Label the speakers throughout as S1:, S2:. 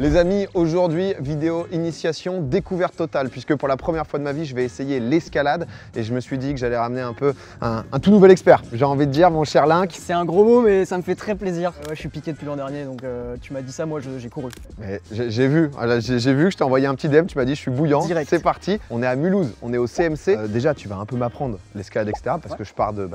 S1: Les amis, aujourd'hui, vidéo initiation, découverte totale, puisque pour la première fois de ma vie, je vais essayer l'escalade et je me suis dit que j'allais ramener un peu un tout nouvel expert. J'ai envie de dire, mon cher Link.
S2: C'est un gros mot, mais ça me fait très plaisir. Ouais, je suis piqué depuis l'an dernier, donc tu m'as dit ça, moi j'ai couru.
S1: J'ai vu que je t'ai envoyé un petit DM, tu m'as dit je suis bouillant, c'est parti. On est à Mulhouse, on est au CMC. Déjà, tu vas un peu m'apprendre l'escalade, etc. Parce que je pars de,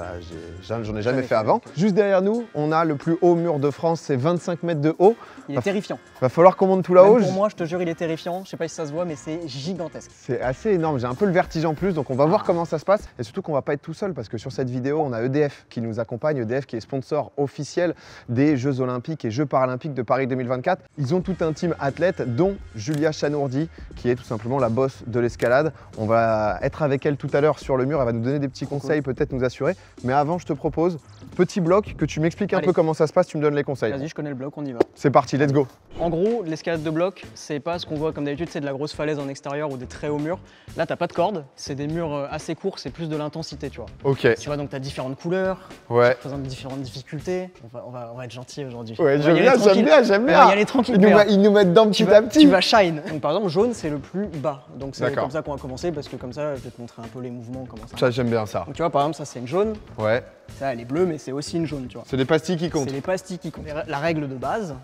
S1: j'en ai jamais fait avant. Juste derrière nous, on a le plus haut mur de France, c'est 25 mètres de haut.
S2: Il est terrifiant.
S1: Va falloir qu'on monte tout là-haut.
S2: Pour moi, je te jure, il est terrifiant. Je sais pas si ça se voit, mais c'est gigantesque.
S1: C'est assez énorme. J'ai un peu le vertige en plus, donc on va voir comment ça se passe. Et surtout qu'on va pas être tout seul, parce que sur cette vidéo, on a EDF qui nous accompagne. EDF qui est sponsor officiel des Jeux Olympiques et Jeux Paralympiques de Paris 2024. Ils ont tout un team athlète, dont Julia Chanourdi, qui est tout simplement la boss de l'escalade. On va être avec elle tout à l'heure sur le mur. Elle va nous donner des petits conseils, peut-être nous assurer. Mais avant, je te propose, petit bloc, que tu m'expliques un peu comment ça se passe. Tu me donnes les conseils.
S2: Vas-y, je connais le bloc, on y va.
S1: C'est parti, let's go.
S2: En gros, l'escalade de bloc, c'est pas ce qu'on voit comme d'habitude, c'est de la grosse falaise en extérieur ou des très hauts murs. Là, t'as pas de corde, c'est des murs assez courts, c'est plus de l'intensité, tu vois.
S1: Ok.
S2: Tu vois, donc t'as différentes couleurs,
S1: ouais.
S2: Ça présente différentes difficultés. On va être gentil aujourd'hui.
S1: Ouais, j'aime bien.
S2: On va y aller tranquille.
S1: Ils nous mettent dedans petit à petit.
S2: Tu vas shine. Donc par exemple, jaune, c'est le plus bas. Donc c'est comme ça qu'on va commencer, parce que comme ça, je vais te montrer un peu les mouvements, comment ça.
S1: Ça, j'aime bien ça.
S2: Donc tu vois, par exemple, ça c'est une jaune.
S1: Ouais.
S2: Ça, elle est bleue, mais c'est aussi une jaune, tu vois.
S1: C'est les pastilles qui comptent.
S2: C'est les pastilles qui comptent. La règle de base,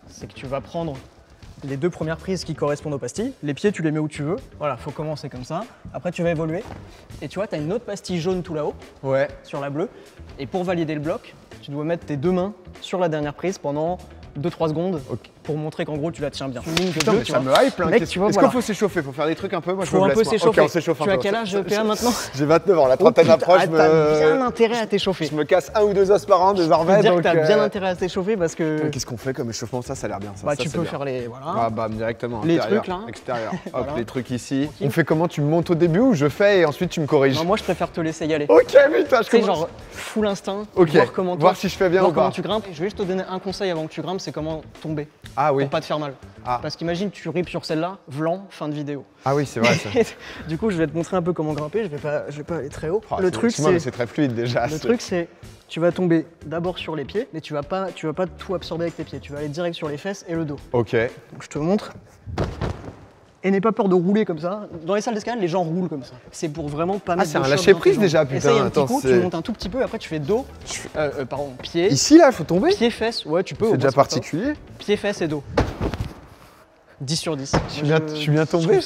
S2: c'est que tu vas prendre les deux premières prises qui correspondent aux pastilles. Les pieds, tu les mets où tu veux. Voilà, faut commencer comme ça. Après, tu vas évoluer. Et tu vois, tu as une autre pastille jaune tout là-haut,
S1: ouais, sur la bleue.
S2: Et pour valider le bloc, tu dois mettre tes deux mains sur la dernière prise pendant 2-3 secondes, pour montrer qu'en gros tu la tiens bien.
S1: Putain, mais ça me hype, hein. Est-ce qu'il faut s'échauffer? Faut faire des trucs un peu? Moi, je
S2: faut un peu s'échauffer.
S1: Okay, on s'échauffe un peu.
S2: Tu as quel âge, PA, maintenant?
S1: J'ai 29 ans, la trentaine approche.
S2: T'as bien intérêt à t'échauffer.
S1: Je me casse 1 ou 2 os par an de Varvet.
S2: Je peux dire que t'as bien intérêt à t'échauffer parce que...
S1: Qu'est-ce qu'on fait comme échauffement? Ça a l'air bien.
S2: Bah, tu peux faire les... Voilà.
S1: Ah, bah, directement.
S2: Les trucs là.
S1: Extérieur. Hop, les trucs ici. On fait comment? Tu me montes au début ou je fais et ensuite tu me corriges?
S2: Non, moi je préfère te laisser y aller.
S1: Ok, putain, je commence.
S2: genre full instinct.
S1: Voir si je fais bien ou pas.
S2: Comment tu grimpes. Je vais juste te donner un conseil avant que tu grimpes, c'est comment tomber.
S1: Ah oui.
S2: Pour pas te faire mal. Ah. Parce qu'imagine, tu ripes sur celle-là, vlan, fin de vidéo.
S1: Ah oui, c'est vrai ça.
S2: Du coup, je vais te montrer un peu comment grimper. Je vais pas aller très haut.
S1: Oh, le truc, c'est très fluide déjà.
S2: Le truc, c'est tu vas tomber d'abord sur les pieds, mais tu vas pas tout absorber avec tes pieds. Tu vas aller direct sur les fesses et le dos.
S1: Ok.
S2: Donc je te montre. Et n'aie pas peur de rouler comme ça. Dans les salles d'escalade, les gens roulent comme ça. C'est pour vraiment pas mettre de choc.
S1: Ah, c'est un lâcher prise déjà, putain.
S2: Essaye un petit coup, tu montes un tout petit peu et après tu fais dos, pardon, pied.
S1: Ici là, il faut tomber.
S2: Pied, fesses, ouais, tu peux.
S1: C'est déjà particulier.
S2: Pied, fesses et dos. 10 sur 10.
S1: Je suis bien tombé.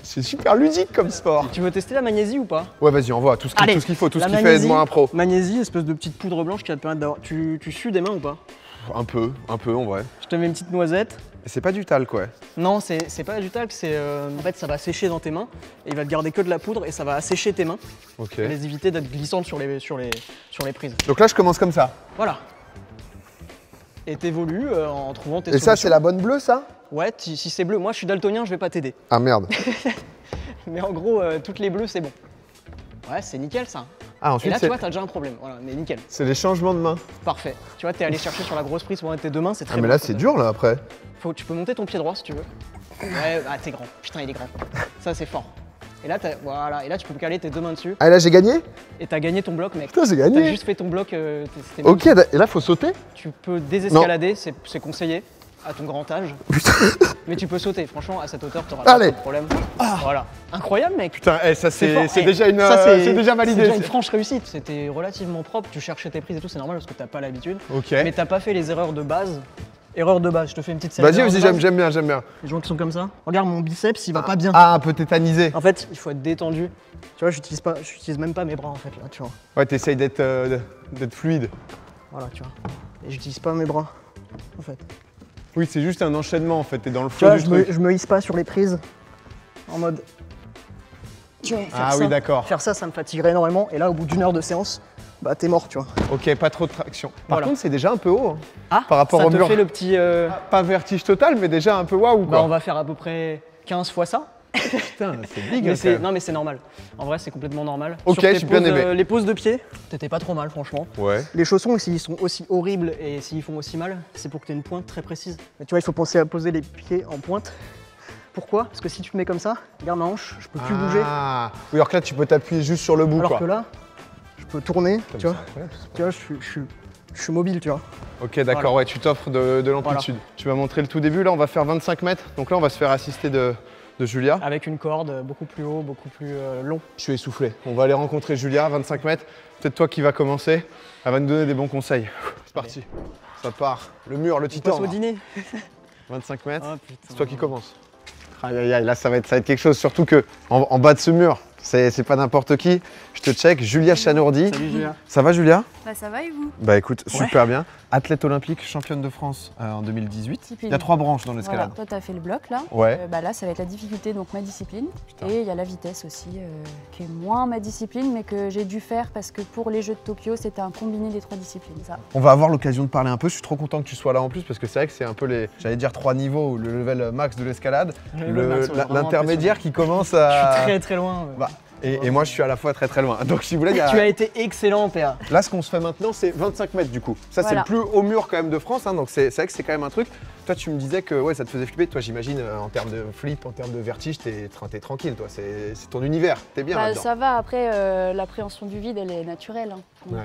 S1: C'est super ludique comme sport.
S2: Tu veux tester la magnésie ou pas?
S1: Ouais, vas-y, envoie tout ce qu'il faut, tout ce qui fait de moi un pro.
S2: Magnésie, espèce de petite poudre blanche qui va te permettre d'avoir. Tu sues des mains ou pas?
S1: Un peu en vrai.
S2: Je te mets une petite noisette.
S1: C'est pas du talc, quoi.
S2: Non, c'est pas du talc, c'est en fait ça va sécher dans tes mains et il va te garder que de la poudre et ça va assécher tes mains.
S1: Ok.
S2: Et les éviter d'être glissantes sur les prises.
S1: Donc là, je commence comme ça.
S2: Voilà. Et t'évolues en trouvant tes solutions.
S1: Et ça, c'est la bonne bleue, ça?
S2: Ouais, si c'est bleu. Moi, je suis daltonien, je vais pas t'aider.
S1: Ah merde.
S2: Mais en gros, toutes les bleues, c'est bon. Ouais, c'est nickel ça.
S1: Ah, ensuite,
S2: et là, tu vois, t'as déjà un problème. Voilà, mais nickel.
S1: C'est les changements de main.
S2: Parfait. Tu vois, t'es allé chercher sur la grosse prise pour mettre tes deux mains, c'est très
S1: bon. Ah, mais là, c'est dur, là, après.
S2: Tu peux monter ton pied droit si tu veux. Ouais, ah, t'es grand. Putain, il est grand. Ça, c'est fort. Et là, voilà. Et là, tu peux caler tes deux mains dessus.
S1: Ah, là, j'ai gagné?
S2: Et t'as gagné ton bloc, mec.
S1: Putain, j'ai gagné.
S2: T'as juste fait ton bloc.
S1: Ok, et là, faut sauter?
S2: Tu peux désescalader, c'est conseillé à ton grand âge.
S1: Putain.
S2: Mais tu peux sauter, franchement, à cette hauteur, t'auras pas de problème. Ah. Voilà. Incroyable, mec.
S1: Putain, ça c'est déjà une
S2: c'est
S1: déjà validé.
S2: C'est déjà une franche réussite. C'était relativement propre, tu cherchais tes prises et tout, c'est normal parce que t'as pas l'habitude.
S1: Ok.
S2: Mais t'as pas fait les erreurs de base. Erreur de base, je te fais une petite scène.
S1: Vas-y, j'aime bien.
S2: Les gens qui sont comme ça. Regarde, mon biceps, il va pas bien.
S1: Ah, un peu tétanisé.
S2: En fait, il faut être détendu. Tu vois, j'utilise même pas mes bras en fait, là, tu vois.
S1: Ouais, t'essayes d'être fluide.
S2: Voilà, tu vois. Et j'utilise pas mes bras, en fait.
S1: Oui, c'est juste un enchaînement en fait, t'es dans le flow du truc.
S2: Je me hisse pas sur les prises, en mode... Tu vois,
S1: oui, d'accord.
S2: Faire ça, ça me fatiguerait énormément. Et là, au bout d'une heure de séance, bah t'es mort, tu vois.
S1: Ok, pas trop de traction. Par contre, c'est déjà un peu haut.
S2: Ah,
S1: par rapport
S2: ça
S1: au mur.
S2: te fait le petit...
S1: Pas vertige total, mais déjà un peu waouh quoi.
S2: Bah on va faire à peu près 15 fois ça.
S1: Putain, c'est big.
S2: Non mais c'est normal. En vrai, c'est complètement normal.
S1: Ok, je suis bien aimé.
S2: Les poses de pied, t'étais pas trop mal franchement.
S1: Ouais.
S2: Les chaussons, s'ils sont aussi horribles et s'ils font aussi mal, c'est pour que t'aies une pointe très précise. Mais tu vois, il faut penser à poser les pieds en pointe. Pourquoi? Parce que si tu te mets comme ça, regarde ma hanche, je peux plus bouger.
S1: Ah, oui, alors que là, tu peux t'appuyer juste sur le bout.
S2: Alors que là, je peux tourner, tu vois. Tu vois, je suis mobile, tu vois.
S1: Ok, d'accord,
S2: Voilà.
S1: ouais, tu t'offres de l'amplitude. Tu vas montrer le tout début, là on va faire 25 mètres. Donc là on va se faire assister de Julia.
S2: Avec une corde beaucoup plus haut, beaucoup plus long.
S1: Je suis essoufflé. On va aller rencontrer Julia, 25 mètres. Peut-être toi qui vas commencer. Elle va nous donner des bons conseils. C'est parti. Ça part. Le mur, le
S2: On
S1: titan.
S2: passe au
S1: là.
S2: dîner.
S1: 25 mètres.
S2: Ah, putain.
S1: C'est toi qui commences. Aïe aïe aïe, là ça va être quelque chose. Surtout que en bas de ce mur, c'est pas n'importe qui. Je te check. Julia Chanourdi.
S2: Salut Julia.
S1: Ça va Julia?
S3: Bah ça va et vous?
S1: Bah écoute,
S2: Ouais.
S1: super bien. Athlète olympique, championne de France en 2018.
S3: Discipline.
S1: Il y a 3 branches dans
S3: Voilà,
S1: l'escalade.
S3: toi tu as fait le bloc là.
S1: Ouais.
S3: Bah là ça va être la difficulté, donc ma discipline.
S1: Putain.
S3: Et il y a la vitesse aussi, qui est moins ma discipline, mais que j'ai dû faire parce que pour les Jeux de Tokyo c'était un combiné des 3 disciplines. Ça.
S1: On va avoir l'occasion de parler un peu. Je suis trop content que tu sois là en plus parce que c'est vrai que c'est un peu les, j'allais dire 3 niveaux, le level max de l'escalade, l'intermédiaire qui commence
S2: Je suis
S1: à.
S2: très très loin.
S1: Bah, et moi je suis à la fois très très loin. Donc si vous voulez, il y a-
S2: Tu as été excellent, Théa.
S1: là ce qu'on se fait maintenant c'est 25 mètres du coup. Ça c'est
S3: Voilà.
S1: le plus haut mur quand même de France, hein, donc c'est vrai que c'est quand même un truc. Toi tu me disais que ouais, ça te faisait flipper. Toi j'imagine en termes de flip, en termes de vertige, t'es tranquille toi. C'est ton univers, t'es bien
S3: Bah,
S1: là-dedans.
S3: ça va, après l'appréhension du vide elle est naturelle. Hein. Donc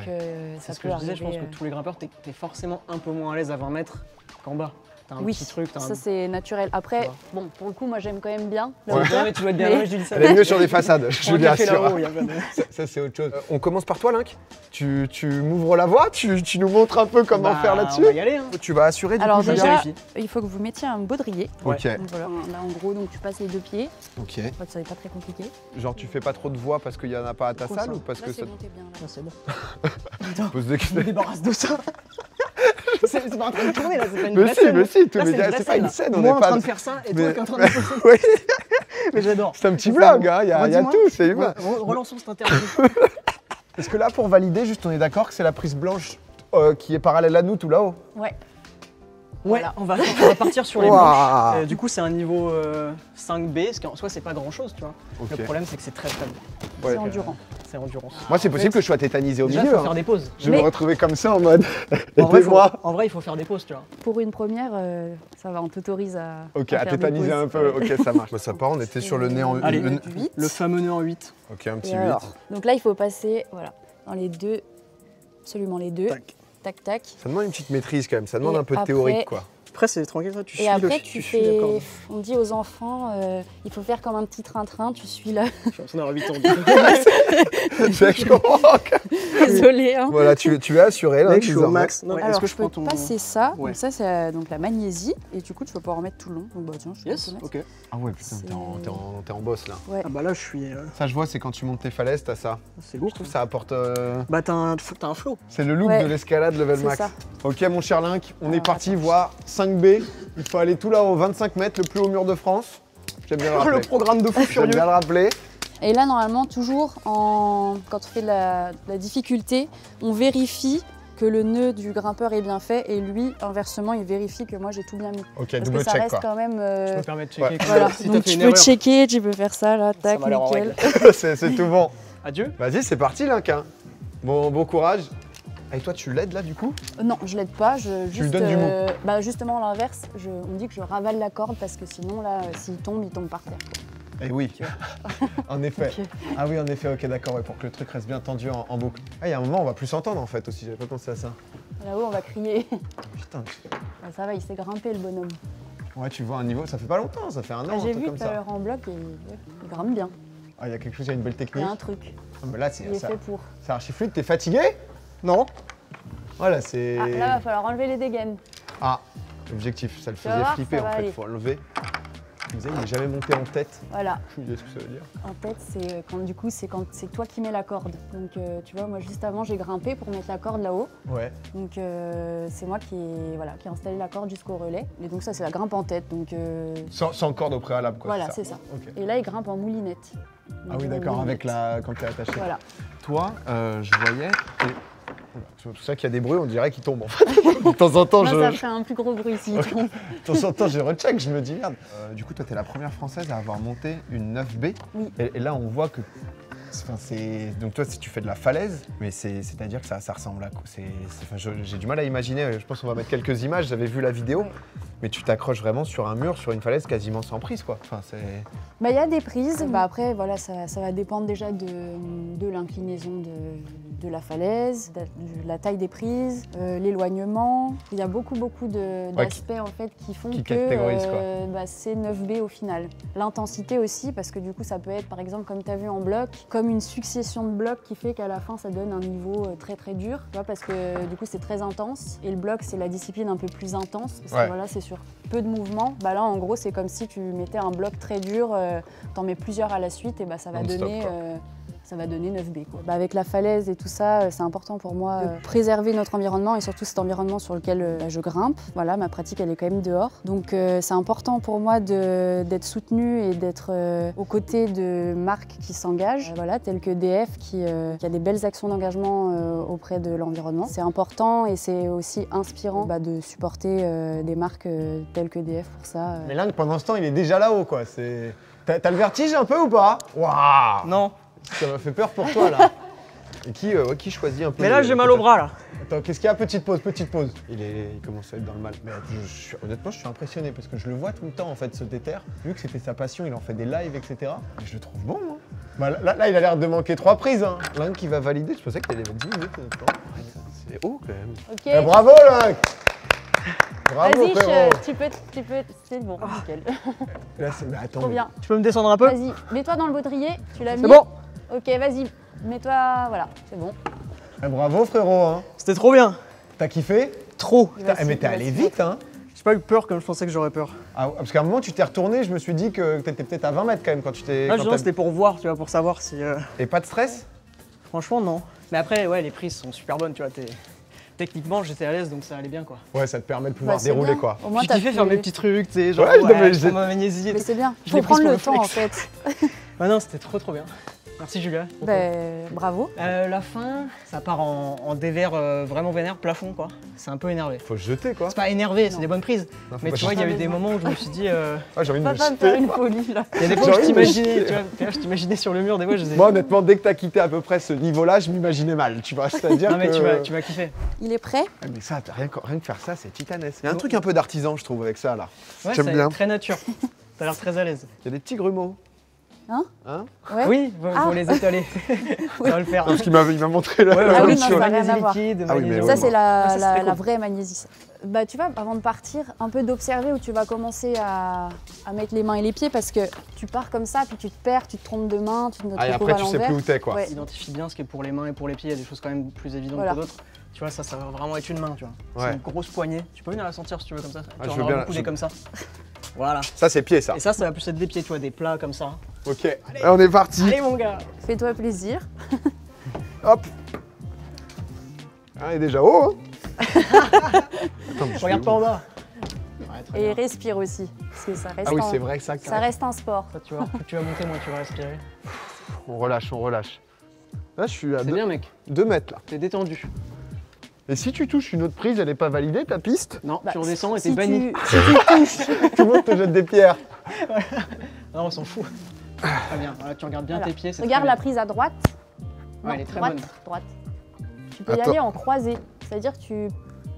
S2: C'est
S3: ça
S2: ce
S3: peut
S2: que je disais, je pense
S3: arriver,
S2: que tous les grimpeurs, t'es forcément un peu moins à l'aise à 20 mètres qu'en bas. T'as un
S3: Oui,
S2: petit truc, t'as
S3: ça
S2: un...
S3: c'est naturel. Après,
S2: Ça va.
S3: bon, pour le coup, moi j'aime quand même bien la
S1: Ouais.
S3: hauteur,
S2: Non, mais tu dois être bien
S3: mais-
S2: là, je dis ça.
S1: Elle est mieux sur des façades, je
S2: Prends
S1: vous
S2: un café
S1: l'assure.
S2: là-haut, y a pas de-
S1: Ça c'est autre chose. On commence par toi Link. Tu m'ouvres la voie, tu nous montres un peu comment
S2: Bah,
S1: faire là-dessus.
S2: On va y aller, hein.
S1: Tu vas assurer du
S3: Alors
S1: coup Julia.
S3: déjà,
S2: vérifie.
S3: il faut que vous mettiez un baudrier.
S1: Ok,
S3: Donc voilà, là en gros, donc tu passes les 2 pieds.
S1: ok.
S3: En fait, ça n'est pas très compliqué.
S1: Genre tu fais pas trop de voix parce qu'il y en a pas à ta
S2: Trop
S1: salle
S2: ça.
S1: ou parce
S3: Là,
S1: que
S3: c'est
S1: ça
S3: monté bien. Là.
S2: Ah, c'est bon.
S1: te pose des
S2: Je me débarrasse de ça. C'est pas en train de tourner là, c'est pas une vraie
S1: Mais si,
S2: scène.
S1: mais si, tout
S2: Là,
S1: mais
S2: une vraie
S1: c'est pas
S2: scène,
S1: une
S2: là.
S1: scène, on
S2: Moi
S1: n'est
S2: en
S1: pas.
S2: train de faire ça et toi
S1: Mais-
S2: qui es en train de faire ça.
S1: Oui,
S2: Mais j'adore.
S1: c'est un petit
S2: C'est
S1: vlog,
S2: ça.
S1: hein, il y a
S2: Redis-moi.
S1: tout, c'est humain.
S2: Relançons cette interview.
S1: Est-ce que là, pour valider, juste on est d'accord que c'est la prise blanche qui est parallèle à nous tout là-haut?
S3: Ouais.
S2: Ouais,
S3: Voilà.
S2: on va partir sur les
S1: Waouh.
S2: manches. Du coup, c'est un niveau 5B, ce qui en soi, c'est pas grand chose, tu vois.
S1: Ok.
S2: Le problème, c'est que c'est très très bon.
S1: Ouais.
S3: C'est endurant.
S2: C'est endurance.
S1: Moi, c'est possible que je sois tétanisé au
S2: Déjà, il
S1: milieu.
S2: faut faire
S1: Hein.
S2: des pauses.
S1: Je vais me
S3: Mais-
S1: retrouver comme ça en mode.
S2: En vrai,
S1: Aidez-moi.
S2: en vrai, il faut faire des pauses, tu vois.
S3: Pour une première, ça va, on t'autorise à.
S1: Ok,
S3: à
S1: à
S3: faire des
S1: tétaniser
S3: pauses.
S1: un peu. Ok, ça marche. Bah, ça part, on était sur le nez en
S2: Allez.
S1: une-
S3: 8.
S2: Le fameux nœud en 8.
S1: Ok, un petit
S3: Et
S1: 8.
S3: alors, donc là, il faut passer voilà, dans les deux, absolument les deux.
S2: Tac.
S3: Tac, tac.
S1: Ça demande une petite maîtrise quand même, ça demande
S3: Et
S1: un peu de
S3: après-
S1: théorique quoi.
S2: Après, c'est tranquille, ça, tu suis
S3: Et après,
S2: le
S3: tu
S2: suis la
S3: fais.
S2: corde.
S3: On dit aux enfants, il faut faire comme un petit train-train, tu suis là.
S2: Je suis en train d'avoir 8 ans.
S1: C'est chaud.
S3: Désolée. Hein.
S1: Voilà, tu es assuré là.
S2: Mec, je suis au
S1: désormais.
S2: max. Non,
S3: Alors,
S2: est-ce que
S3: je
S2: je
S3: peux
S2: prends ton.
S3: passer ça.
S2: Ouais.
S3: Donc, ça, c'est donc la magnésie. Et du coup, tu vas pouvoir en mettre tout le long. Donc, bah, tiens, je vais
S2: Yes,
S3: te mettre.
S2: ok.
S1: Ah ouais, putain, t'es en boss là.
S3: Ouais.
S2: Ah bah là, je suis.
S1: Ça, je vois, c'est quand tu montes tes falaises, t'as ça.
S2: C'est lourd.
S1: Je trouve que ça apporte.
S2: Bah, t'as un flow.
S1: C'est le look
S3: Ouais.
S1: de l'escalade level
S3: C'est
S1: max.
S3: ça.
S1: Ok, mon cher Link, on est
S3: Alors,
S1: parti
S3: attends.
S1: voir 5B. Il faut aller tout là-haut, 25 mètres, le plus haut mur de France. J'aime bien le rappeler.
S2: Le programme de fou
S1: J'aime
S2: furieux.
S1: bien le rappeler.
S3: Et là, normalement, toujours, quand on fait de la difficulté, on vérifie que le nœud du grimpeur est bien fait et lui, inversement, il vérifie que moi j'ai tout bien mis.
S1: Ok,
S3: Parce
S1: double
S3: que ça
S1: check
S3: reste
S1: quoi.
S3: quand même.
S2: Je me permets de checker.
S1: Ouais.
S2: quand
S3: Voilà,
S2: même. Si t'as
S3: donc
S2: fait
S3: tu
S2: une
S3: peux
S2: erreur.
S3: checker, tu peux faire ça là, tac,
S2: m'a l'air en
S3: nickel.
S1: c'est tout bon.
S2: Adieu.
S1: Vas-y, c'est parti Link. Hein. Bon courage. Et toi, tu l'aides là du coup?
S3: Non, je l'aide pas, je
S1: lui
S3: juste.
S1: donnes du mot.
S3: Bah justement l'inverse, on dit que je ravale la corde parce que sinon là, s'il tombe par terre.
S1: Eh oui, en effet.
S3: Ok.
S1: Ah oui, en effet, ok, d'accord, ouais, pour que le truc reste bien tendu en boucle. Ah, il y a un moment, on va plus s'entendre en fait aussi, j'avais pas pensé à ça.
S3: Là-haut, on va crier.
S1: Putain,
S3: Bah, ça va, il s'est grimpé le bonhomme.
S1: ouais, tu vois un niveau, ça fait pas longtemps, ça fait un an,
S3: Ah,
S1: un
S3: j'ai
S1: truc
S3: vu
S1: comme
S3: tout à
S1: ça.
S3: l'heure en bloc et ouais, il grimpe bien.
S1: Ah, il y a quelque chose, il y a une belle
S3: Il y
S1: technique.
S3: a un truc.
S1: Ah, mais là,
S3: Il est fait pour.
S1: c'est archi fluide, t'es fatigué?
S2: Non.
S1: Voilà, c'est.
S3: Ah, là, va falloir enlever les dégaines.
S1: Ah, objectif, ça le
S3: vas
S1: faisait
S3: voir,
S1: flipper
S3: ça va
S1: en fait,
S3: aller.
S1: faut enlever. Tu me disais, il n'est jamais monté en tête.
S3: Voilà.
S1: Je me disais ce que ça veut dire.
S3: En tête, c'est quand du coup, c'est quand c'est toi qui mets la corde. Donc, tu vois, moi, juste avant, j'ai grimpé pour mettre la corde là-haut.
S1: Ouais.
S3: Donc, c'est moi qui ai installé la corde jusqu'au relais. Et donc, ça, c'est la grimpe en tête. Donc,
S1: Sans corde au préalable, quoi.
S3: voilà, c'est ça.
S1: Ok.
S3: Et là, il grimpe en moulinette.
S1: Ah oui, d'accord, avec la. quand t'es attaché.
S3: Voilà.
S1: Toi, je voyais. C'est pour ça qu'il y a des bruits, on dirait qu'il tombe en fait. De temps en temps,
S3: Moi,
S1: je.
S3: ça fait un plus gros bruit s'il
S1: Ok.
S3: tombe.
S1: De temps en temps, je recheck, je me dis merde. Du coup, toi, t'es la première française à avoir monté une 9B.
S3: Oui.
S1: Et là, on voit que. Donc, toi, si tu fais de la falaise, mais c'est-à-dire que ça ressemble à quoi j'ai du mal à imaginer. Je pense qu'on va mettre quelques images. J'avais vu la vidéo,
S3: Ouais.
S1: mais tu t'accroches vraiment sur un mur, sur une falaise quasiment sans prise, quoi. Enfin, c'est.
S3: Bah, il y a des prises. Bah, après, voilà, ça va dépendre déjà de l'inclinaison de la falaise, de la taille des prises, l'éloignement. Il y a beaucoup d'aspects en fait qui font
S1: qui
S3: que
S1: catégorisent, quoi.
S3: c'est 9B au final. L'intensité aussi, parce que du coup ça peut être par exemple comme tu as vu en bloc, comme une succession de blocs qui fait qu'à la fin ça donne un niveau très très dur, tu vois, parce que du coup c'est très intense et le bloc c'est la discipline un peu plus intense, parce que voilà, c'est sur peu de mouvements. Bah là en gros c'est comme si tu mettais un bloc très dur, t'en mets plusieurs à la suite et bah ça va donner 9B, quoi. Bah avec la falaise et tout ça, c'est important pour moi de préserver notre environnement et surtout cet environnement sur lequel je grimpe. Voilà, ma pratique elle est quand même dehors. Donc c'est important pour moi d'être soutenue et d'être aux côtés de marques qui s'engagent, voilà, telles que DF qui a des belles actions d'engagement auprès de l'environnement. C'est important et c'est aussi inspirant de supporter des marques telles que DF pour ça.
S1: Mais là, pendant ce temps, il est déjà là-haut, quoi. T'as le vertige un peu ou pas? Waouh!
S2: Non.
S1: Ça m'a fait peur pour toi, là. Et qui choisit un peu?
S2: Mais là, j'ai mal au bras, là.
S1: Attends, qu'est-ce qu'il y a? Petite pause, petite pause. Il commence à être dans le mal. Mais honnêtement, je suis impressionné parce que je le vois tout le temps, en fait, se déterre. Vu que c'était sa passion, il en fait des lives, etc. Et je le trouve bon, hein. Bah, là, il a l'air de manquer 3 prises, hein. Link qui va valider. Je pensais que t'allais mettre 10 minutes. C'est haut, quand même.
S3: Ok.
S1: Eh, bravo, Link! Bravo, frérot.
S3: Tu peux, c'est bon, nickel.
S1: Là, mais attends.
S3: Trop bien.
S2: Tu peux me descendre un peu?
S3: Vas-y, mets-toi dans le baudrier, tu l'as mis.
S2: C'est bon.
S3: Ok, vas-y, mets-toi, voilà, c'est bon.
S1: Eh, bravo, frérot, hein.
S2: C'était trop bien.
S1: T'as kiffé?
S2: Trop.
S1: Putain, mais t'es allé vite, hein.
S2: J'ai pas eu peur comme je pensais que j'aurais peur.
S1: Ah, parce qu'à un moment, tu t'es retourné, je me suis dit que t'étais peut-être à 20 mètres quand même quand tu t'es.
S2: Là, c'était pour voir, tu vois, pour savoir si.
S1: Et pas de stress?
S2: Franchement, non. Mais après, ouais, les prises sont super bonnes, tu vois. Techniquement, j'étais à l'aise, donc ça allait bien, quoi.
S1: Ouais, ça te permet de pouvoir
S3: c'est
S1: dérouler,
S3: bien.
S1: quoi.
S3: Au moins,
S2: J'ai kiffé faire mes petits trucs, tu sais, genre,
S1: Ouais, mais
S2: je prends ma magnésie et
S3: Mais
S2: tout.
S3: c'est bien,
S2: Je
S3: faut
S2: l'ai prise
S3: prendre
S2: pour
S3: le
S2: le
S3: temps
S2: flex.
S3: en fait.
S2: Ah non, c'était trop bien. Merci Julia.
S3: Bravo.
S2: La fin, ça part en dévers vraiment vénère, plafond, quoi. C'est un peu énervé.
S1: Faut se jeter, quoi.
S2: C'est pas énervé, c'est des bonnes prises.
S1: Non, faut
S2: Mais
S1: pas
S2: tu vois, il y a eu
S3: jeter.
S2: des moments où je me suis dit.
S1: Ah, j'ai envie de
S3: On
S1: me
S3: va pas me faire
S1: jeter.
S3: une folie là.
S2: Il y a des fois où je t'imaginais, tu vois, je t'imaginais sur le mur, des fois je disais.
S1: Moi, honnêtement, dès que t'as quitté à peu près ce niveau-là, je m'imaginais mal, tu vois. C'est-à-dire
S2: Non, mais
S1: que.
S2: tu vas kiffer.
S3: Il est prêt?
S1: Ah, mais ça, rien que faire ça, c'est titanesque. Il y a un truc un peu d'artisan, je trouve, avec ça, là.
S2: Ouais,
S1: J'aime
S2: c'est
S1: bien.
S2: très nature. T'as l'air très à l'aise.
S1: Il y a des petits grumeaux.
S3: Hein?
S1: Hein?
S3: Ouais.
S2: Oui, faut les étaler. Ça va le faire.
S1: Parce qu'il m'a montré la
S2: Ouais,
S3: Ah oui,
S1: solution.
S3: non, ça n'a rien à voir.
S2: liquide,
S1: Ah oui, mais
S2: magnésium.
S3: Ça,
S1: ouais,
S3: c'est
S2: Ah, ça, c'était
S3: la
S2: cool.
S3: vraie magnésie. Bah, tu vois, avant de partir, un peu d'observer où tu vas commencer à mettre les mains et les pieds parce que tu pars comme ça, puis tu te perds, tu te trompes de main, tu te
S1: Ah, et
S3: retrouves
S1: après,
S3: à
S1: tu sais
S3: l'envers.
S1: plus où t'es, quoi.
S3: Ouais.
S2: Identifie bien ce qui est pour les mains et pour les pieds. Il y a des choses quand même plus évidentes
S3: Voilà.
S2: que d'autres. Tu vois, ça va vraiment être une main, tu vois.
S1: Ouais.
S2: C'est une grosse poignée. Tu peux venir la sentir si tu veux comme ça.
S1: Ah,
S2: Tu
S1: je
S2: en
S1: veux
S2: auras
S1: bien
S2: beaucoup
S1: la-
S2: des comme ça. Voilà.
S1: Ça, c'est pied, ça.
S2: Et ça va plus être des pieds, tu vois, des plats comme ça.
S1: Ok. Allez, on est parti.
S2: Allez mon gars.
S3: Fais-toi plaisir.
S1: Hop. Ah, il est déjà haut, hein. Attends, mais je
S2: Regarde
S1: fais
S2: pas
S1: où
S2: en bas. Ouais, très
S3: Et
S2: bien.
S3: respire aussi. Parce que ça reste,
S1: Ah oui, c'est vrai que ça
S3: ça reste un sport.
S2: Ça, tu vois, plus tu vas monter, moins tu vas respirer.
S1: On relâche, on relâche. Là, je suis à
S2: C'est bien, mec.
S1: 2 mètres, là.
S2: T'es détendu.
S1: Et si tu touches une autre prise, elle n'est pas validée, ta piste?
S2: Non,
S3: Bah,
S2: tu redescends et t'es
S3: si
S2: banni.
S3: si tu touches,
S1: Tout le monde te jette des pierres.
S2: Non, on s'en fout. Très bien. Voilà, tu regardes bien
S3: voilà.
S2: tes pieds. c'est
S3: Regarde
S2: très
S3: la
S2: bien.
S3: prise à droite.
S2: Ouais, elle est très
S3: droite,
S2: bonne.
S3: droite. Tu peux y
S1: Attends.
S3: aller en croisée. C'est-à-dire que tu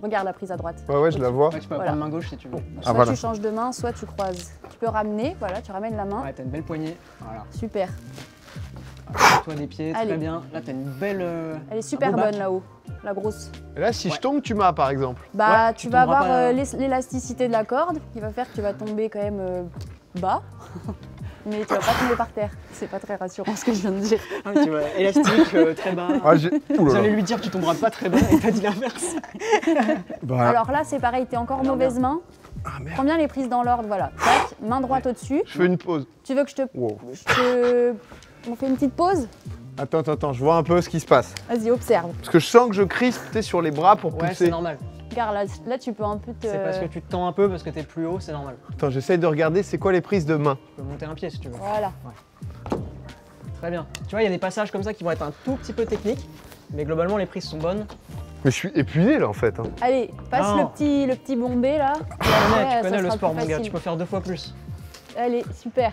S3: regardes la prise à droite.
S1: Ouais, je la vois.
S2: Ouais, tu peux
S3: Voilà.
S2: prendre main gauche si tu veux.
S3: Soit
S1: voilà.
S3: tu changes de main, soit tu croises. Tu peux ramener, voilà, tu ramènes la main.
S2: Ouais, t'as une belle poignée. Voilà.
S3: Super.
S2: Toi des pieds,
S3: Allez.
S2: très bien. Là, t'as une belle.
S3: Elle est super
S2: beau bac.
S3: bonne là-haut, la grosse.
S1: Et là, si
S2: Ouais.
S1: je tombe, tu m'as, par exemple.
S3: Bah,
S2: Ouais,
S3: tu
S2: tu
S3: vas
S2: tomberas
S3: avoir
S2: pas-
S3: l'élasticité de la corde qui va faire que tu vas tomber quand même bas. Mais tu vas pas tomber par terre. C'est pas très rassurant ce que je viens de dire.
S2: Ah, tu vois, élastique, très bas.
S1: Ah, j'ai. Ouh là
S2: J'allais
S1: là.
S2: lui dire tu tomberas pas très bas et t'as dit l'inverse.
S1: Bah,
S3: Alors là, c'est pareil, t'es encore
S2: Alors,
S3: mauvaise main.
S1: Ah, merde.
S3: Prends bien les prises dans l'ordre, voilà. Tac, main droite au-dessus.
S1: Je fais une pause.
S3: Tu veux que
S1: Wow.
S3: On fait une petite pause?
S1: Attends, je vois un peu ce qui se passe.
S3: Vas-y, observe.
S1: Parce que je sens que je crispe, tu sais, sur les bras pour
S2: Ouais, c'est
S1: pousser.
S2: normal.
S3: Regarde, là, tu peux un peu te...
S2: C'est parce que tu te tends un peu parce que t'es plus haut, c'est normal.
S1: Attends, j'essaye de regarder c'est quoi les prises de main.
S2: Tu peux monter un pied si tu veux.
S3: Voilà.
S2: Très bien. Tu vois, il y a des passages comme ça qui vont être un tout petit peu techniques, mais globalement les prises sont bonnes.
S1: Mais je suis épuisé là en fait. Hein.
S3: Allez, passe
S2: Non.
S3: le petit bombé là.
S2: Tu connais le sport, mon gars, tu peux faire 2 fois plus.
S3: Allez, super.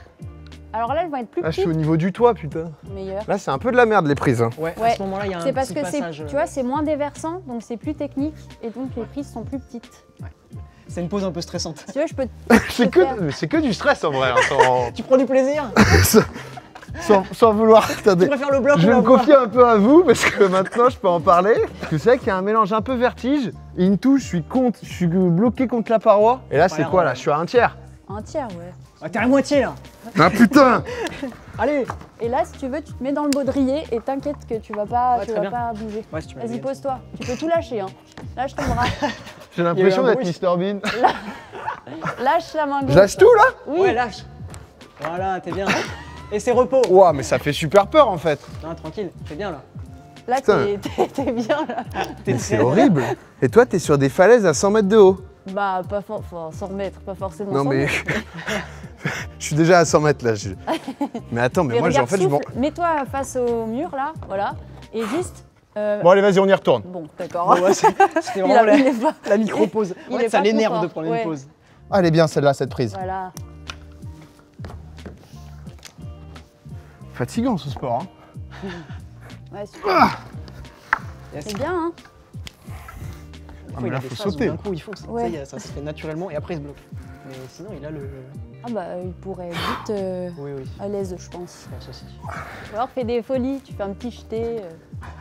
S3: Alors là, elles vont être plus
S1: Là, je suis au
S3: petites,
S1: niveau du toit, putain.
S3: meilleures.
S1: Là, c'est un peu de la merde les prises. Hein.
S2: Ouais, à
S3: Ouais,
S2: ce moment-là, il y a un
S3: C'est parce
S2: petit
S3: que c'est,
S2: passage.
S3: tu vois, c'est moins déversant, donc c'est plus technique, et donc les prises sont plus petites.
S2: C'est une pause un peu stressante.
S3: Si tu veux, je peux
S1: C'est que du stress en vrai. Hein,
S2: Tu prends du plaisir?
S1: sans vouloir.
S2: Tu
S1: Attendez.
S2: préfères le bloc
S1: Je
S2: ou
S1: vais
S2: la
S1: me
S2: voie?
S1: confier un peu à vous parce que maintenant je peux en parler. Parce que c'est vrai qu'il y a un mélange un peu vertige. Une touche, je suis bloqué contre la paroi. Et là, c'est quoi là? Je suis à un tiers.
S3: Un tiers, ouais.
S2: Ah, t'es à moitié là.
S1: Ah putain!
S2: Allez.
S3: Et là, si tu veux, tu te mets dans le baudrier et t'inquiète que tu vas pas,
S2: Ouais,
S3: tu
S2: très
S3: vas
S2: bien.
S3: pas bouger.
S2: Ouais, si tu me
S3: Vas-y,
S2: dis.
S3: pose-toi. Tu peux tout lâcher, hein. Lâche ton bras.
S1: J'ai l'impression
S2: Il y a eu
S1: d'être
S2: un
S1: Mr Bean.
S3: Lâche la main gauche.
S1: Je lâche tout là?
S3: Oui.
S2: Ouais, lâche. Voilà, t'es bien. Et c'est repos.
S1: Ouah, mais ça fait super peur en fait.
S2: Non, tranquille, t'es bien là.
S3: Là,
S1: Putain.
S3: t'es bien, là.
S2: T'es
S1: C'est horrible. Et toi, t'es sur des falaises à 100 mètres de haut.
S3: Bah, pas 100 mètres, pas forcément
S1: Non
S3: 100
S1: mais.
S3: mètres.
S1: Je suis déjà à 100 mètres là. Mais attends, mais
S3: Mais
S1: moi,
S3: regarde,
S1: en fait, je m'en.
S3: souffle. Mets-toi face au mur, là, voilà. Et juste...
S1: Bon, allez, vas-y, on y retourne.
S3: Bon, d'accord.
S2: Bon, ouais, c'était
S3: Il
S2: vraiment
S3: a- il est pas-
S2: la micro-pause.
S3: Il
S2: En fait,
S3: est
S2: ça
S3: pas
S2: l'énerve
S3: content.
S2: de prendre
S3: Ouais.
S2: une pause.
S1: Ah, elle est bien celle-là, cette prise.
S3: Voilà.
S1: Fatigant ce sport. Hein.
S3: Ouais, super. C'est bien, hein.
S1: Ah, mais
S2: il
S1: là,
S2: a des
S1: faut
S2: phases où
S1: sauter.
S2: d'un coup, il faut.
S3: Ouais.
S2: Ça se fait naturellement et après, il se bloque. Mais sinon, il a le.
S3: Ah bah, il pourrait vite
S2: Oui, oui.
S3: à l'aise, je pense.
S2: Je pense aussi.
S3: Ou alors, fais des folies. Tu fais un petit jeté.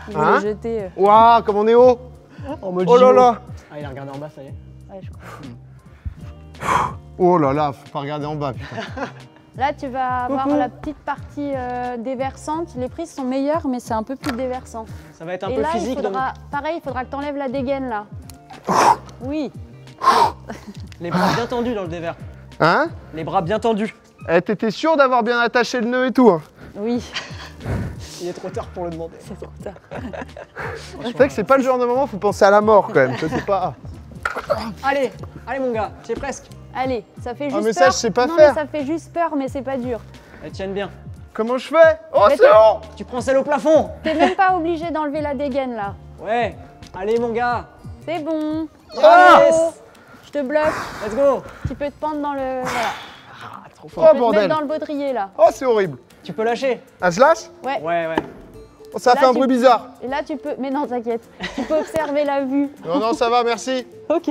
S3: Il veut
S1: Hein
S3: les jeter.
S1: Waouh, comme on est haut.
S2: En mode
S1: Oh là
S2: JO.
S1: là.
S2: Ah, il a regardé en bas, ça y est.
S3: Ouais, je crois.
S1: Oh là là, faut pas regarder en bas, putain.
S3: Là, tu vas avoir
S2: Coucou.
S3: la petite partie déversante. Les prises sont meilleures, mais c'est un peu plus déversant.
S2: Ça va être un
S3: Et
S2: peu
S3: là,
S2: physique.
S3: il faudra, pareil, il faudra que tu enlèves la dégaine, là. Oui.
S2: Les bras bien tendus dans le dévers.
S1: Hein?
S2: Les bras bien tendus.
S1: Eh, t'étais sûr d'avoir bien attaché le nœud et tout, hein?
S3: Oui,
S2: Il est trop tard pour le demander.
S3: c'est trop tard.
S1: C'est vrai que c'est pas le genre de moment où faut penser à la mort quand même. Tu sais, c'est pas.
S2: Allez, allez mon gars, tu es presque.
S3: Allez, ça fait juste
S1: mais
S3: peur.
S1: ça, je sais pas
S3: non,
S1: faire.
S3: mais ça fait juste peur, mais c'est pas dur.
S2: Elles tiennent bien.
S1: Comment je fais? Oh,
S3: Mais
S1: c'est
S3: t'es-
S1: bon!
S2: Tu prends celle au plafond.
S3: T'es même pas obligé d'enlever la dégaine, là.
S2: Ouais. Allez mon gars.
S3: C'est bon.
S1: Ah
S3: Bravo. Je te bloque.
S2: Let's go.
S3: Tu peux te pendre dans le... Voilà.
S2: Ah, trop
S1: Oh,
S2: fort.
S3: Tu peux te
S1: bordel.
S3: mettre dans le baudrier, là.
S1: Oh, c'est horrible.
S2: Tu peux lâcher.
S1: Ah, je lâche?
S3: Ouais.
S2: Ouais, ouais.
S1: Oh, ça a
S3: Là,
S1: fait un
S3: tu-
S1: bruit bizarre.
S3: Et là, tu peux... Mais non, t'inquiète. Tu peux observer la vue.
S1: Non, non, ça va, merci.
S3: Ok.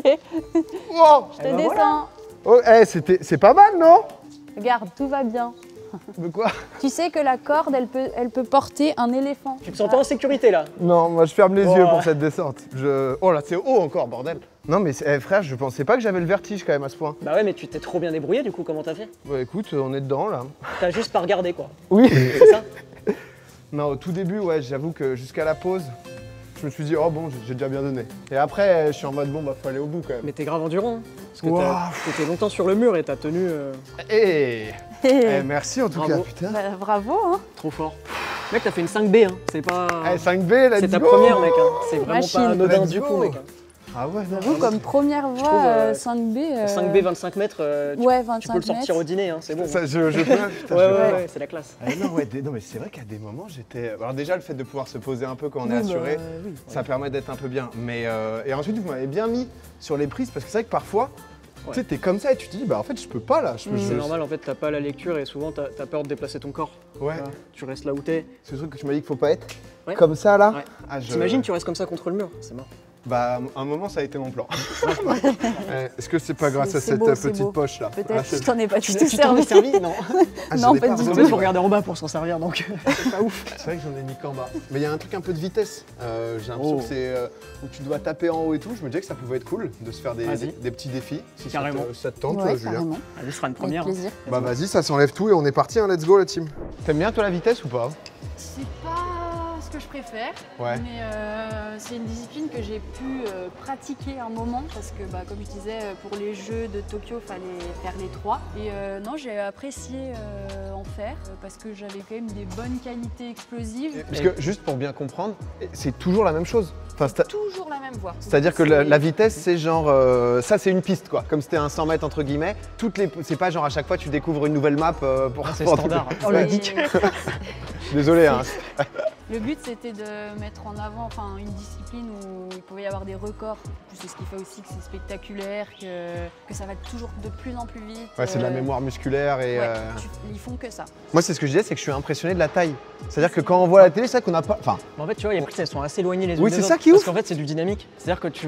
S1: Oh,
S3: Je te
S2: Eh ben
S3: descends.
S2: voilà.
S1: oh c'est pas mal, non?
S3: Regarde, tout va bien.
S1: De quoi?
S3: Tu sais que la corde, elle peut porter un éléphant.
S2: Tu te sens pas en sécurité là.
S1: Non, moi je ferme les
S2: Oh.
S1: yeux pour cette descente. Oh là, c'est haut encore, bordel. Non, mais frère, je pensais pas que j'avais le vertige quand même à ce point.
S2: Bah ouais, mais tu t'es trop bien débrouillé du coup, comment t'as fait?
S1: Bah écoute, on est dedans là.
S2: T'as juste pas regardé quoi.
S1: Oui.
S2: C'est ça?
S1: Non, au tout début, ouais, j'avoue que jusqu'à la pause, je me suis dit, oh bon, j'ai déjà bien donné. Et après, je suis en mode, bon, bah faut aller au bout quand même.
S2: Mais t'es grave endurant. Hein. Parce que
S1: Ouah.
S2: t'étais longtemps sur le mur et t'as tenu
S1: Merci en tout
S2: Bravo.
S1: cas, putain.
S3: Bah, bravo, hein.
S2: trop fort. Mec, t'as fait une 5B, hein. C'est pas.
S1: 5B, là,
S2: C'est ta première, mec. Hein. C'est vraiment
S3: Machine.
S2: pas anodin
S1: Let's
S2: du
S1: go.
S2: coup, mec. Hein.
S1: Ah ouais, non.
S3: J'avoue, comme première
S2: trouve,
S3: voie, 5B.
S2: 5B, 25 mètres,
S3: Ouais,
S2: tu
S3: 25
S2: peux le sortir
S3: mètres.
S2: au dîner, hein. C'est bon.
S1: Ça, je peux, putain,
S2: Ouais,
S1: je
S2: ouais,
S1: peux.
S2: ouais, c'est la classe.
S1: Ah non, ouais, non, mais c'est vrai qu'à des moments, j'étais. Alors, déjà, le fait de pouvoir se poser un peu quand on est
S3: Oui,
S1: assuré,
S3: bah, oui.
S1: ça permet d'être un peu bien. Mais, et ensuite, vous m'avez bien mis sur les prises parce que c'est vrai que parfois,
S2: Ouais.
S1: tu sais, t'es comme ça et tu te dis, bah en fait, je peux pas là.
S2: C'est normal, en fait, t'as pas la lecture et souvent t'as peur de déplacer ton corps.
S1: Ouais,
S2: Voilà. Tu restes là où t'es.
S1: c'est le truc que tu m'as dit qu'il faut pas être.
S2: Ouais.
S1: Comme ça là.
S2: Ouais.
S1: Ah,
S2: T'imagines, tu restes comme ça contre le mur. C'est marrant.
S1: Bah, à un moment, ça a été mon plan. Est-ce que c'est pas grâce à
S3: C'est
S1: cette
S3: beau, c'est
S1: petite
S3: beau.
S1: poche là?
S3: Peut-être,
S1: Ah,
S3: je t'en ai pas
S2: Tu
S3: du
S2: t'es
S3: tout servi.
S2: servi, non?
S1: ah,
S3: Non,
S1: j'en ai
S3: pas du
S2: En
S3: tout.
S2: fait, faut regarder en bas pour s'en servir, donc c'est pas ouf.
S1: C'est vrai que j'en ai mis qu'en bas. Mais il y a un truc un peu de vitesse. J'ai l'impression
S2: Oh.
S1: que c'est où tu dois taper en haut et tout. Je me disais que ça pouvait être cool de se faire
S2: Vas-y.
S1: des petits défis. Si
S2: Carrément.
S1: Ça te tente,
S3: Ouais,
S1: Julien.
S3: carrément.
S2: Allez, ce sera une
S3: Avec
S2: première.
S3: plaisir.
S1: Bah vas-y, ça s'enlève tout et on est parti, hein, let's go la team. T'aimes bien toi la vitesse ou pas?
S3: C'est pas ce que je préfère,
S1: Ouais.
S3: mais c'est une discipline que j'ai pu pratiquer un moment parce que, bah, comme je disais, pour les Jeux de Tokyo, il fallait faire les 3. Et non, j'ai apprécié en faire parce que j'avais quand même des bonnes qualités explosives.
S1: Parce que juste pour bien comprendre, c'est toujours la même chose. Enfin,
S3: Toujours la même voie.
S1: c'est-à-dire que la vitesse, c'est genre, ça c'est une piste quoi, comme c'était un 100 mètres entre guillemets. C'est pas genre à chaque fois tu découvres une nouvelle map pour.
S2: C'est standard. Oh le geek.
S1: Désolé hein.
S3: Le but, c'était de mettre en avant une discipline où il pouvait y avoir des records. C'est ce qui fait aussi que c'est spectaculaire, que ça va toujours de plus en plus vite.
S1: Ouais, c'est de la mémoire musculaire et.
S3: Ouais, ils font que ça.
S1: Moi c'est ce que je disais, c'est que je suis impressionné de la taille. C'est-à-dire que quand on voit la télé, c'est vrai qu'on n'a pas. Enfin,
S2: Mais en fait, tu vois, les prises elles sont assez éloignées les unes
S1: Oui,
S2: des
S1: c'est
S2: autres.
S1: ça qui est ouf.
S2: Parce qu'en fait, c'est du dynamique. C'est-à-dire que tu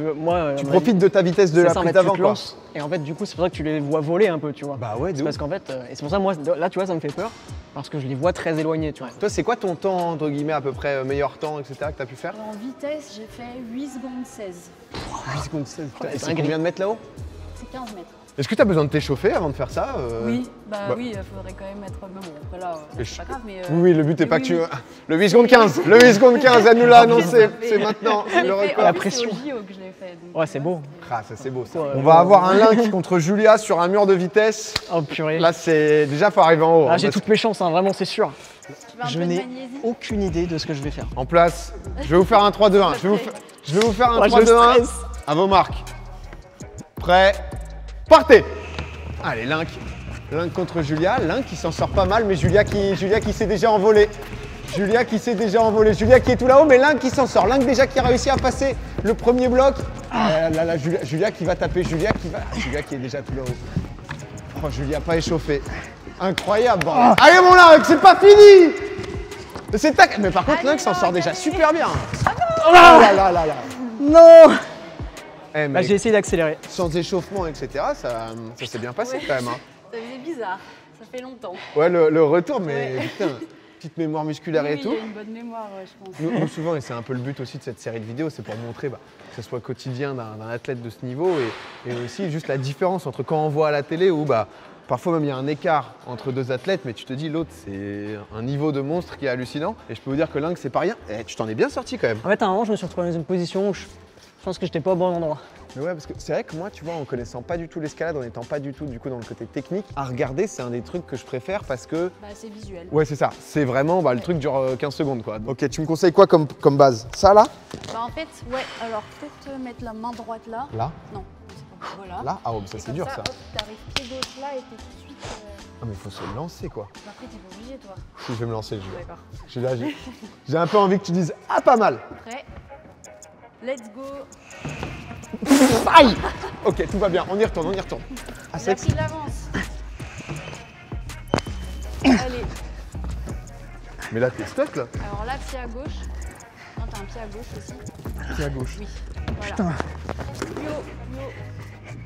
S1: profites de ta vitesse de la prise d'avant
S2: tu te
S1: quoi.
S2: lances. Et en fait, du coup, c'est pour ça que tu les vois voler un peu, tu vois.
S1: Bah ouais, de
S2: C'est
S1: ouf.
S2: parce qu'en fait, et c'est pour ça, moi, là, tu vois, ça me fait peur. parce que je les vois très éloignés, tu vois.
S1: Toi, c'est quoi ton temps, entre guillemets, à peu près meilleur temps, etc., que tu as pu faire?
S3: En vitesse, j'ai fait 8 secondes 16.
S1: 8 secondes 16.
S2: c'est
S1: C'est combien de mètres là-haut?
S3: C'est 15 mètres.
S1: Est-ce que tu as besoin de t'échauffer avant de faire ça?
S3: Oui, oui, il faudrait quand même être. Mais bon, après là, c'est pas grave, mais.
S1: Oui, le but n'est pas que tu.
S3: oui.
S1: Le 8 secondes 15, le 8 secondes 15, elle nous l'a annoncé, c'est maintenant le record.
S2: La pression.
S3: C'est au JO que je l'ai fait. Donc,
S2: Ouais, c'est beau.
S1: Ah, ça c'est beau ça.
S2: Ouais,
S1: On va avoir un Link contre Julia sur un mur de vitesse.
S2: Oh purée.
S1: Là, c'est déjà faut arriver en haut.
S2: Ah,
S1: hein,
S2: j'ai
S1: parce
S2: toutes mes chances, hein, vraiment, c'est sûr.
S3: Tu veux un
S2: Je
S3: peu de
S2: n'ai
S3: magnésie
S2: aucune idée de ce que je vais faire.
S1: En place, je vais vous faire un 3-2-1. Je vais vous faire un
S2: Ouais, je
S1: 3-2-1
S2: stresse.
S1: à vos marques. Prêt? Partez! Allez, Link. Link contre Julia. Link qui s'en sort pas mal, mais Julia qui s'est déjà envolée. Julia qui s'est déjà envolée. Julia qui est tout là-haut, mais Link qui s'en sort. Link déjà qui a réussi à passer le premier bloc. Là, Julia qui va taper. Julia qui est déjà tout là-haut. Oh, Julia pas échauffée. Incroyable. Bordel. Allez, mon Link, c'est pas fini! C'est tac. Mais par contre, Link s'en sort déjà super bien. Oh là là là là.
S2: Non.
S1: Eh,
S2: Bah,
S1: mec,
S2: j'ai essayé d'accélérer.
S1: sans échauffement, etc., ça s'est bien passé
S3: Ouais.
S1: quand même. Hein.
S3: Ça faisait bizarre. Ça fait longtemps.
S1: Ouais, le retour, mais
S3: Ouais.
S1: putain, petite mémoire musculaire et
S3: Oui,
S1: tout.
S3: il y a une bonne mémoire, je pense.
S1: Nous, souvent, et c'est un peu le but aussi de cette série de vidéos, c'est pour montrer que ce soit quotidien d'un athlète de ce niveau et aussi juste la différence entre quand on voit à la télé où parfois même il y a un écart entre deux athlètes, mais tu te dis l'autre c'est un niveau de monstre qui est hallucinant. Et je peux vous dire que Link c'est pas rien. Et tu t'en es bien sorti quand même.
S2: En fait, à un moment, je me suis retrouvé dans une position où je pense que j'étais pas au bon endroit.
S1: Mais ouais, parce que c'est vrai que moi, tu vois, en connaissant pas du tout l'escalade, en étant pas du tout du coup dans le côté technique, à regarder, c'est un des trucs que je préfère parce que
S3: Bah, c'est visuel.
S1: ouais, c'est ça. C'est vraiment, le truc dure 15 secondes, quoi. Ok, tu me conseilles quoi comme base? Ça, là?
S3: Bah, en fait, ouais, alors peut-être mettre la main droite là.
S1: Là?
S3: Non, c'est pas. Voilà.
S1: Là? Ah, oh, ça,
S3: Et
S1: c'est
S3: comme
S1: dur, ça.
S3: Hop, t'arrives pied gauche là et t'es tout de suite.
S1: Ah, mais il faut se lancer, quoi.
S3: Après, t'es pas obligé, toi.
S1: Si, je vais me lancer, Julia.
S3: D'accord.
S1: J'ai un peu envie que tu dises « Ah, pas mal
S3: Prêt. Let's go. !»
S1: Aïe! Ok, tout va bien, on y retourne, Ah,
S3: Il a
S1: c'est
S3: pris de l'avance. Allez.
S1: Mais là, t'es stuck, là.
S3: Alors là, pied à gauche. Non, t'as un pied à gauche aussi.
S1: Pied à gauche.
S3: Oui. Voilà. Plus haut,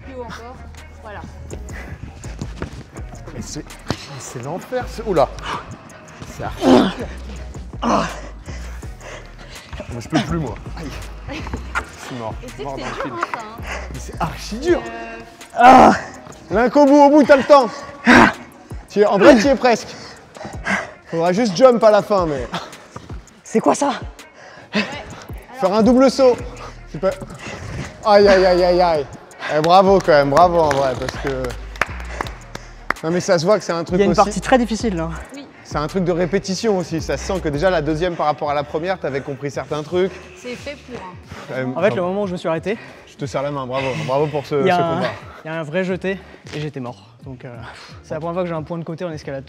S3: plus haut encore. Voilà.
S1: Mais c'est l'enfer, Oula! C'est archi dur. Moi, je peux plus, moi. Aïe. Je suis mort.
S3: Et tu sais que
S1: Mort
S3: c'est
S1: dans le
S3: dur,
S1: film.
S3: hein, ça. Hein.
S1: Mais c'est archi dur.
S3: Euh,
S1: Link au bout, t'as le temps. En vrai, tu y es presque. Faudra juste jump à la fin, mais.
S2: C'est quoi ça?
S1: Faire un double saut. C'est pas... Aïe, aïe, aïe, aïe, aïe. Eh, bravo quand même, bravo en vrai, parce que. Non, mais ça se voit que c'est un truc
S2: Il y a une
S1: aussi.
S2: partie très difficile là.
S3: oui,
S1: C'est un truc de répétition aussi. Ça se sent que déjà la deuxième par rapport à la première, t'avais compris certains trucs.
S3: c'est fait pour. Hein.
S1: Quand même,
S2: En fait, le moment où je me suis arrêté,
S1: je te serre la main, bravo. Bravo pour ce
S2: il y, a
S1: combat.
S2: il y a un vrai jeté et j'étais mort. Donc c'est la première fois que j'ai un point de côté en escalade.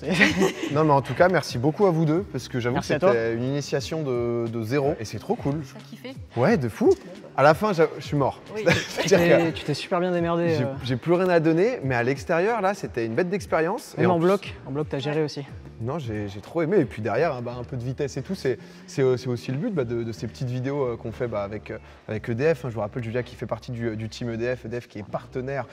S1: Non, mais en tout cas, merci beaucoup à vous deux, parce que j'avoue que
S2: Merci à toi.
S1: c'était une initiation de zéro. Et c'est trop cool.
S3: Ça kiffé.
S1: Ouais, de fou. À la fin, je suis mort.
S3: Oui.
S1: C'est-à-dire que
S2: Tu t'es super bien démerdé.
S1: j'ai plus rien à donner, mais à l'extérieur, là, c'était une bête d'expérience.
S2: Même
S1: Et
S2: en
S1: plus-
S2: bloc, t'as géré aussi.
S1: Non, j'ai trop aimé. Et puis derrière, un peu de vitesse et tout, c'est aussi le but de ces petites vidéos qu'on fait avec EDF. Je vous rappelle, Julia qui fait partie du team EDF qui est partenaire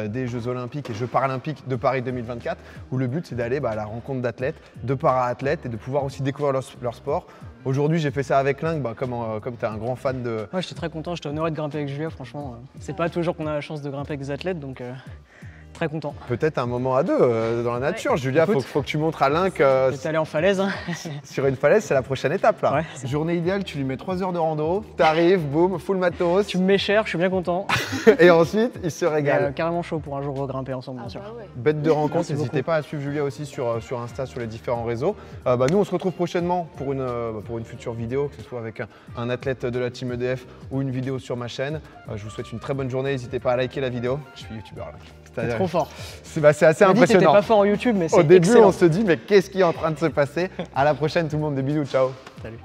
S1: des Jeux Olympiques et Jeux Paralympiques de Paris 2024, où le but c'est d'aller à la rencontre d'athlètes, de para-athlètes et de pouvoir aussi découvrir leur sport. Aujourd'hui, j'ai fait ça avec Link, comme tu es un grand fan de.
S2: Moi, j'étais très content, j'étais honoré de grimper avec Julia, franchement. C'est pas toujours qu'on a la chance de grimper avec des athlètes, donc très content.
S1: Peut-être un moment à deux dans la nature.
S3: Ouais.
S1: Julia,
S2: Écoute.
S1: faut que tu montres à Link
S2: J'étais allé en falaise. Hein.
S1: sur une falaise, c'est la prochaine étape là.
S2: Ouais.
S1: Journée idéale, tu lui mets 3 heures de rando, t'arrives, boum, full matos,
S2: Tu me mets cher, je suis bien content.
S1: et ensuite il se
S2: Et,
S1: régale.
S2: carrément chaud pour un jour regrimper ensemble,
S3: Ah
S2: bien sûr.
S3: bah ouais.
S1: Bête de rencontre,
S2: Merci
S1: n'hésitez
S2: beaucoup.
S1: pas à suivre Julia aussi sur Insta, sur les différents réseaux. Nous, on se retrouve prochainement pour une future vidéo, que ce soit avec un athlète de la team EDF ou une vidéo sur ma chaîne. Je vous souhaite une très bonne journée, n'hésitez pas à liker la vidéo. Je suis youtubeur là.
S2: C'est trop fort.
S1: C'est assez
S2: On m'a dit que t'étais
S1: impressionnant.
S2: pas fort en YouTube, mais c'est
S1: Au début,
S2: excellent.
S1: on se dit, mais qu'est-ce qui est en train de se passer? À la prochaine, tout le monde, des bisous, ciao.
S2: Salut.